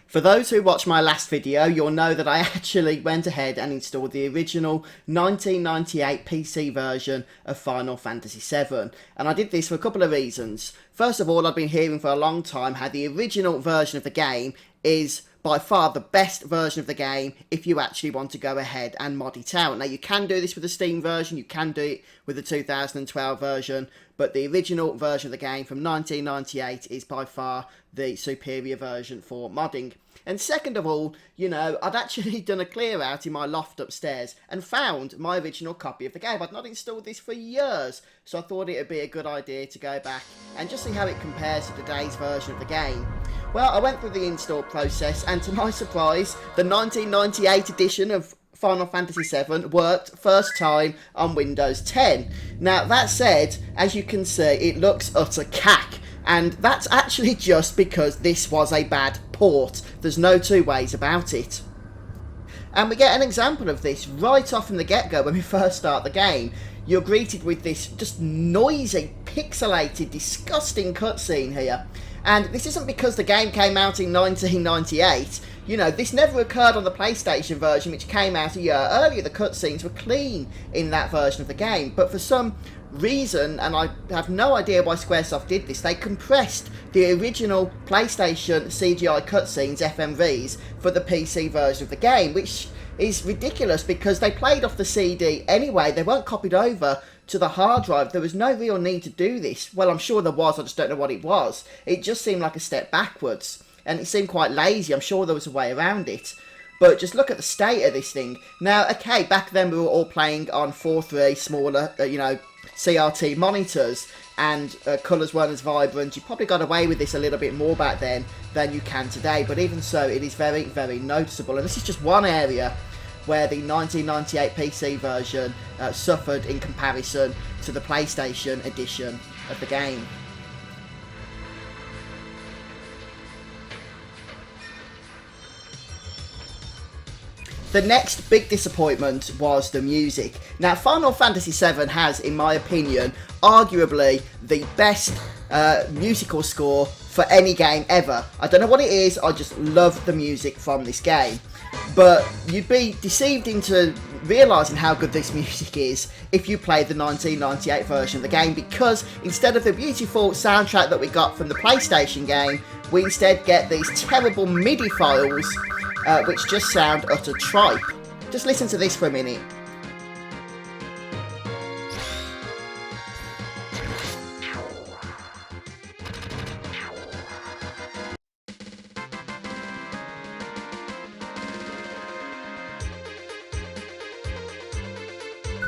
For those who watched my last video, you'll know that I actually went ahead and installed the original 1998 PC version of Final Fantasy VII, and I did this for a couple of reasons. First of all, I've been hearing for a long time how the original version of the game is by far the best version of the game if you actually want to go ahead and mod it out. Now, you can do this with the Steam version, you can do it with the 2012 version, but the original version of the game from 1998 is by far the superior version for modding. And second of all, you know, I'd actually done a clear out in my loft upstairs and found my original copy of the game. I'd not installed this for years, so I thought it would be a good idea to go back and just see how it compares to today's version of the game. Well, I went through the install process, and to my surprise, the 1998 edition of Final Fantasy VII worked first time on Windows 10. Now, that said, as you can see, it looks utter cack. And that's actually just because this was a bad port. There's no two ways about it. And we get an example of this right off from the get-go when we first start the game. You're greeted with this just noisy, pixelated, disgusting cutscene here. And this isn't because the game came out in 1998. You know, this never occurred on the PlayStation version, which came out a year earlier. The cutscenes were clean in that version of the game. But for some reason, and I have no idea why Squaresoft did this, they compressed the original PlayStation CGI cutscenes, FMVs, for the PC version of the game, which is ridiculous because they played off the CD anyway. They weren't copied over to the hard drive. There was no real need to do this. Well, I'm sure there was, I just don't know what it was. It just seemed like a step backwards, and it seemed quite lazy. I'm sure there was a way around it. But just look at the state of this thing. Now, okay, back then we were all playing on 4:3 smaller, CRT monitors, and colours weren't as vibrant. You probably got away with this a little bit more back then than you can today, but even so, it is very, very noticeable. And this is just one area where the 1998 PC version suffered in comparison to the PlayStation edition of the game. The next big disappointment was the music. Now, Final Fantasy VII has, in my opinion, arguably the best musical score for any game ever. I don't know what it is, I just love the music from this game. But you'd be deceived into realising how good this music is if you played the 1998 version of the game, because instead of the beautiful soundtrack that we got from the PlayStation game, we instead get these terrible MIDI files which just sound utter tripe. Just listen to this for a minute.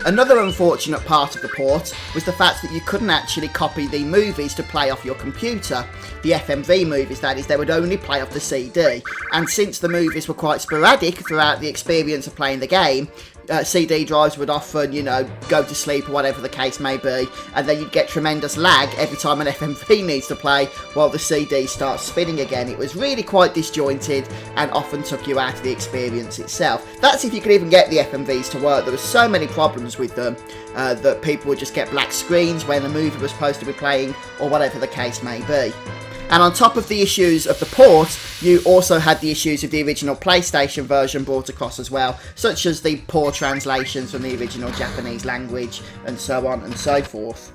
Another unfortunate part of the port was the fact that you couldn't actually copy the movies to play off your computer. The FMV movies, that is, they would only play off the CD. And since the movies were quite sporadic throughout the experience of playing the game, CD drives would often, you know, go to sleep or whatever the case may be, and then you'd get tremendous lag every time an FMV needs to play while the CD starts spinning again. It was really quite disjointed and often took you out of the experience itself. That's if you could even get the FMVs to work. There were so many problems with them that people would just get black screens when the movie was supposed to be playing or whatever the case may be. And on top of the issues of the port, you also had the issues of the original PlayStation version brought across as well, such as the poor translations from the original Japanese language, and so on and so forth.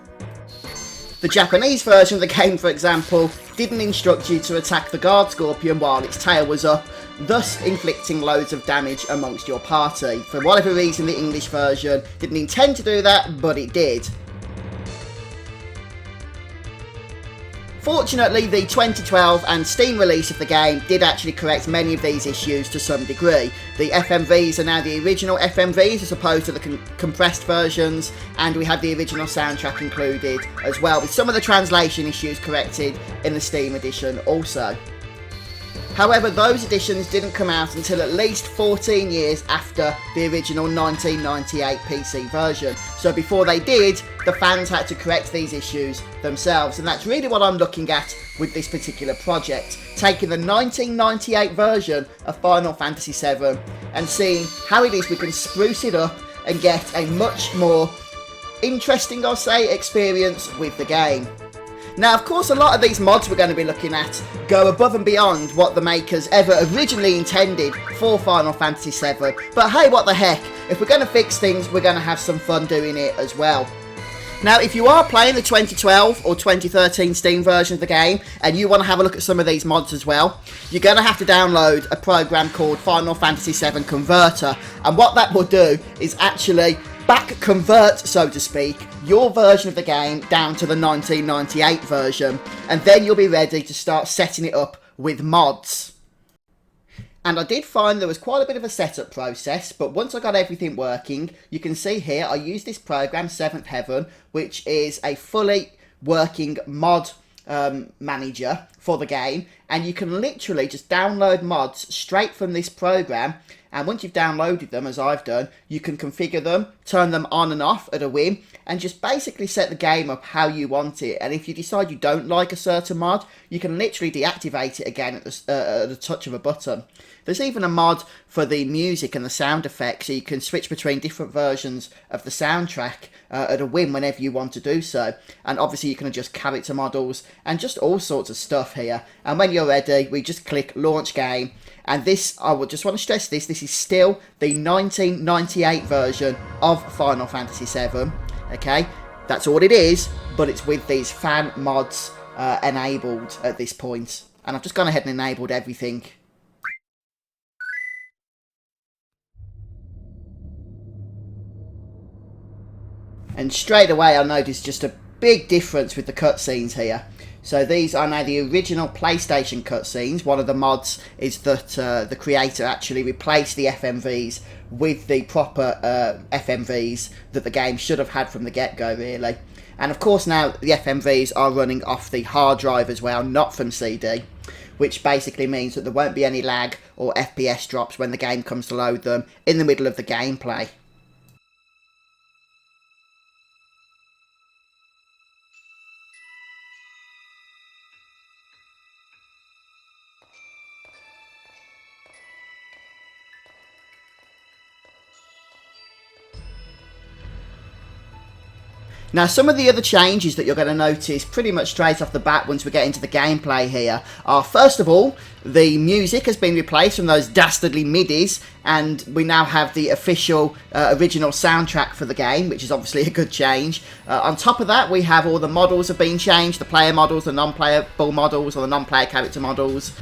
The Japanese version of the game, for example, didn't instruct you to attack the guard scorpion while its tail was up, thus inflicting loads of damage amongst your party. For whatever reason, the English version didn't intend to do that, but it did. Fortunately, the 2012 and Steam release of the game did actually correct many of these issues to some degree. The FMVs are now the original FMVs as opposed to the compressed versions, and we have the original soundtrack included as well, with some of the translation issues corrected in the Steam edition also. However, those editions didn't come out until at least 14 years after the original 1998 PC version. So before they did, the fans had to correct these issues themselves. And that's really what I'm looking at with this particular project. Taking the 1998 version of Final Fantasy VII and seeing how it is we can spruce it up and get a much more interesting, I'll say, experience with the game. Now, of course, a lot of these mods we're going to be looking at go above and beyond what the makers ever originally intended for Final Fantasy VII. But hey, what the heck, if we're going to fix things, we're going to have some fun doing it as well. Now, if you are playing the 2012 or 2013 Steam version of the game, and you want to have a look at some of these mods as well, you're going to have to download a program called Final Fantasy VII Converter. And what that will do is actually back convert, so to speak, your version of the game down to the 1998 version, and then you'll be ready to start setting it up with mods. And I did find there was quite a bit of a setup process, but once I got everything working, you can see here I used this program, Seventh Heaven, which is a fully working mod manager for the game, and you can literally just download mods straight from this program. And once you've downloaded them, as I've done, you can configure them, turn them on and off at a whim, and just basically set the game up how you want it. And if you decide you don't like a certain mod, you can literally deactivate it again at the touch of a button. There's even a mod for the music and the sound effects, so you can switch between different versions of the soundtrack at a whim whenever you want to do so. And obviously you can adjust character models and just all sorts of stuff here. And when you're ready, we just click Launch Game. And this, I would just want to stress this is still the 1998 version of Final Fantasy VII. Okay, that's all it is, but it's with these fan mods enabled at this point. And I've just gone ahead and enabled everything. And straight away I noticed just a big difference with the cutscenes here. So these are now the original PlayStation cutscenes. One of the mods is that the creator actually replaced the FMVs with the proper FMVs that the game should have had from the get-go, really. And of course now the FMVs are running off the hard drive as well, not from CD, which basically means that there won't be any lag or FPS drops when the game comes to load them in the middle of the gameplay. Now, some of the other changes that you're going to notice pretty much straight off the bat once we get into the gameplay here are, first of all, the music has been replaced from those dastardly midis, and we now have the official original soundtrack for the game, which is obviously a good change. On top of that, we have all the models have been changed, the player models, the non-playable models, or the non-player character models.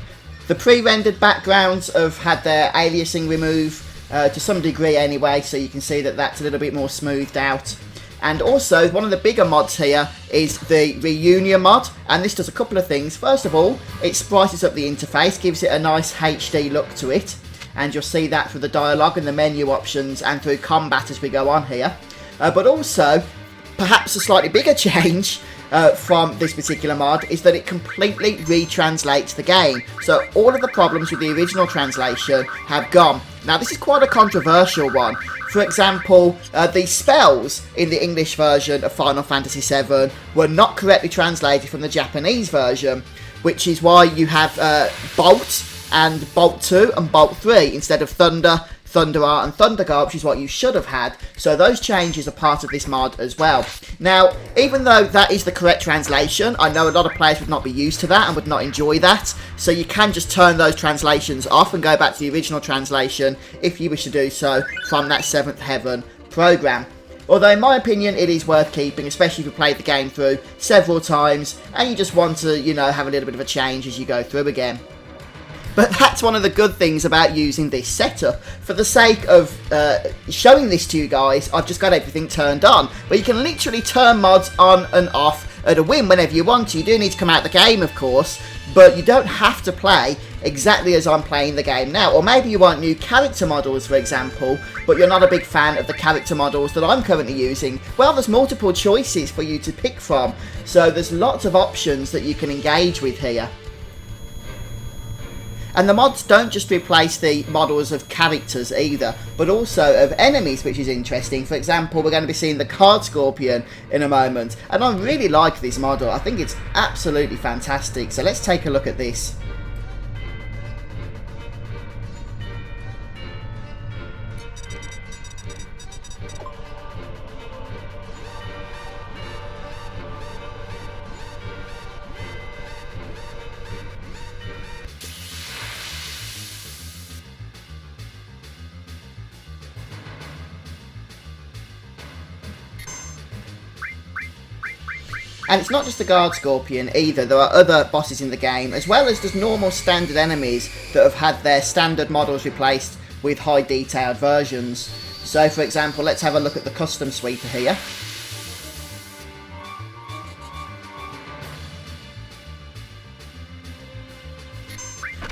The pre-rendered backgrounds have had their aliasing removed to some degree anyway, so you can see that that's a little bit more smoothed out. And also, one of the bigger mods here is the Reunion mod, and this does a couple of things. First of all, it sprites up the interface, gives it a nice HD look to it, and you'll see that through the dialogue and the menu options and through combat as we go on here. But also, perhaps a slightly bigger change from this particular mod is that it completely retranslates the game. So all of the problems with the original translation have gone. Now, this is quite a controversial one. For example, the spells in the English version of Final Fantasy VII were not correctly translated from the Japanese version, which is why you have Bolt and Bolt 2 and Bolt 3 instead of Thunder, Thunderar and Thunderguard, which is what you should have had. So those changes are part of this mod as well. Now, even though that is the correct translation, I know a lot of players would not be used to that and would not enjoy that. So you can just turn those translations off and go back to the original translation if you wish to do so from that Seventh Heaven program. Although in my opinion it is worth keeping, especially if you played the game through several times and you just want to, you know, have a little bit of a change as you go through again. But that's one of the good things about using this setup. For the sake of showing this to you guys, I've just got everything turned on. But you can literally turn mods on and off at a whim whenever you want to. You do need to come out the game, of course, but you don't have to play exactly as I'm playing the game now. Or maybe you want new character models, for example, but you're not a big fan of the character models that I'm currently using. Well, there's multiple choices for you to pick from. So there's lots of options that you can engage with here. And the mods don't just replace the models of characters either, but also of enemies, which is interesting. For example, we're going to be seeing the Card Scorpion in a moment. And I really like this model. I think it's absolutely fantastic. So let's take a look at this. And it's not just the guard scorpion either, there are other bosses in the game, as well as just normal standard enemies that have had their standard models replaced with high detailed versions. So for example, let's have a look at the custom sweeper here.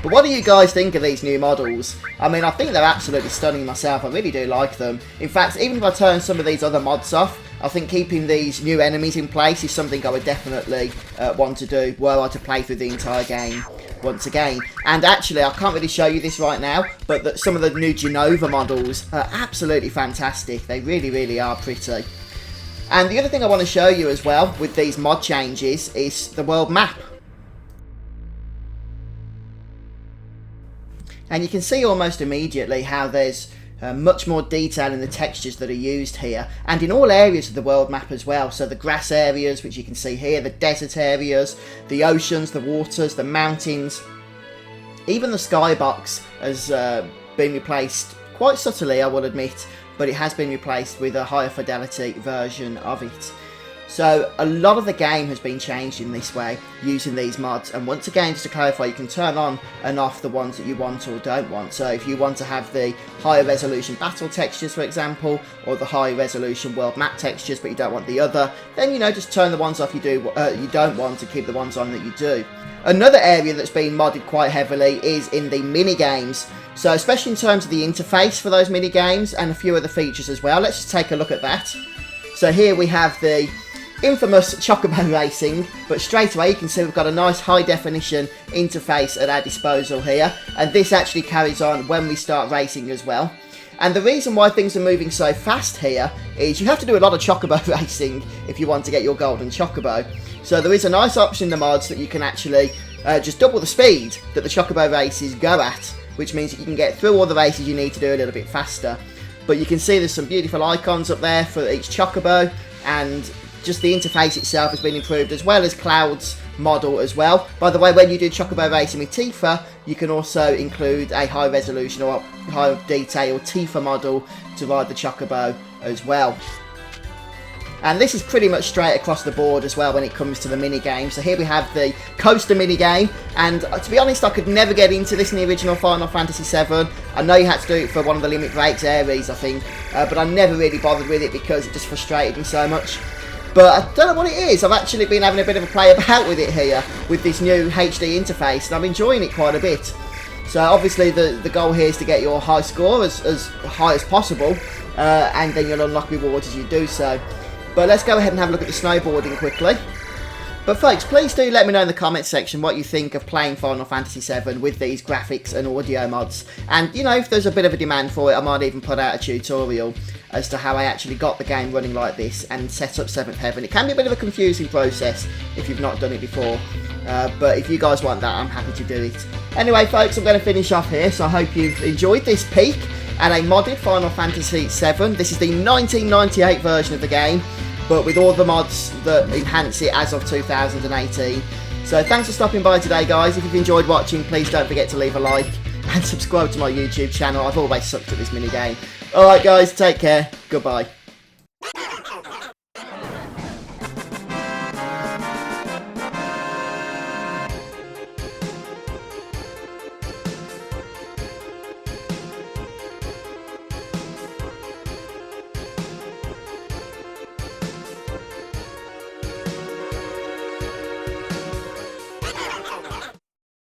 But what do you guys think of these new models? I mean, I think they're absolutely stunning myself. I really do like them. In fact, even if I turn some of these other mods off, I think keeping these new enemies in place is something I would definitely want to do were I to play through the entire game once again. And actually, I can't really show you this right now, but some of the new Genova models are absolutely fantastic. They really, really are pretty. And the other thing I want to show you as well with these mod changes is the world map. And you can see almost immediately how there's much more detail in the textures that are used here, and in all areas of the world map as well. So the grass areas, which you can see here, the desert areas, the oceans, the waters, the mountains, even the skybox has been replaced quite subtly, I will admit, but it has been replaced with a higher fidelity version of it. So a lot of the game has been changed in this way using these mods, and once again, just to clarify, you can turn on and off the ones that you want or don't want. So if you want to have the higher resolution battle textures, for example, or the high resolution world map textures, but you don't want the other, then, you know, just turn the ones off you don't want to keep the ones on that you do. Another area that's been modded quite heavily is in the mini games. So especially in terms of the interface for those mini games and a few other features as well. Let's just take a look at that. So here we have the infamous Chocobo Racing, but straight away you can see we've got a nice high definition interface at our disposal here, and this actually carries on when we start racing as well. And the reason why things are moving so fast here is you have to do a lot of Chocobo racing if you want to get your golden Chocobo. So there is a nice option in the mods that you can actually just double the speed that the Chocobo races go at, which means that you can get through all the races you need to do a little bit faster. But you can see there's some beautiful icons up there for each Chocobo, and just the interface itself has been improved, as well as Cloud's model as well. By the way, when you do Chocobo Racing with Tifa, you can also include a high resolution or high detail Tifa model to ride the Chocobo as well. And this is pretty much straight across the board as well when it comes to the mini-game. So here we have the Coaster Minigame, and to be honest, I could never get into this in the original Final Fantasy VII. I know you had to do it for one of the Limit Breaks Ares, I think, but I never really bothered with it because it just frustrated me so much. But I don't know what it is. I've actually been having a bit of a play about with it here, with this new HD interface, and I'm enjoying it quite a bit. So obviously the goal here is to get your high score as high as possible, and then you'll unlock rewards as you do so. But let's go ahead and have a look at the snowboarding quickly. But folks, please do let me know in the comments section what you think of playing Final Fantasy VII with these graphics and audio mods. And, you know, if there's a bit of a demand for it, I might even put out a tutorial as to how I actually got the game running like this and set up 7th Heaven. It can be a bit of a confusing process if you've not done it before. But if you guys want that, I'm happy to do it. Anyway, folks, I'm going to finish off here, so I hope you've enjoyed this peek at a modded Final Fantasy VII. This is the 1998 version of the game, but with all the mods that enhance it as of 2018. So thanks for stopping by today, guys. If you've enjoyed watching, please don't forget to leave a like and subscribe to my YouTube channel. I've always sucked at this minigame. Alright guys, take care. Goodbye.